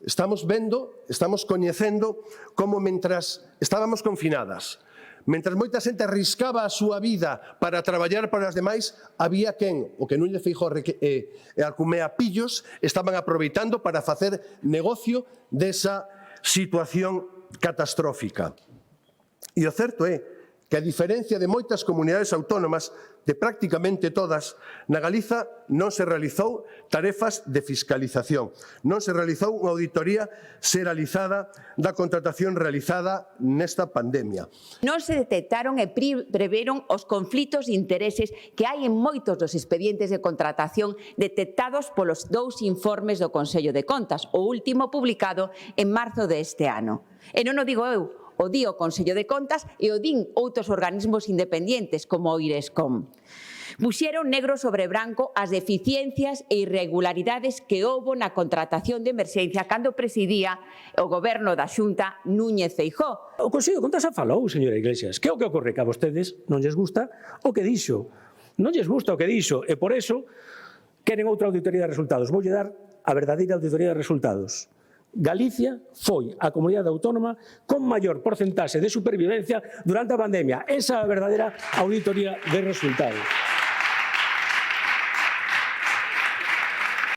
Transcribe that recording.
Estamos coñecendo como mentras estábamos confinadas, mentras moita xente arriscaba a súa vida para traballar para os demais, había quen, o que Núñez Feijóo e Alcumea Pillos, estaban aproveitando para facer negocio desa situación catastrófica. E o certo é que, a diferencia de moitas comunidades autónomas, de prácticamente todas, na Galiza non se realizou tarefas de fiscalización, non se realizou unha auditoría xeralizada da contratación realizada nesta pandemia. Non se detectaron e preveron os conflitos de intereses que hai en moitos dos expedientes de contratación detectados polos 2 informes do Consello de Contas, o último publicado en marzo deste ano. E non o digo eu, o di o Consello de Contas e o din outros organismos independientes como o IRESCOM. Puxeron negro sobre branco as deficiencias e irregularidades que houbo na contratación de emerxencia cando presidía o goberno da Xunta Núñez Feijóo. O Consello de Contas xa falou, señora Iglesias. Que é o que ocorre? Que a vostedes non lles gusta o que dixo. Non lles gusta o que dixo e por eso queren outra auditoría de resultados. Voulle dar a verdadeira auditoría de resultados. Galicia foi a comunidade autónoma con maior porcentaxe de supervivencia durante a pandemia. Esa é a verdadeira auditoría de resultados.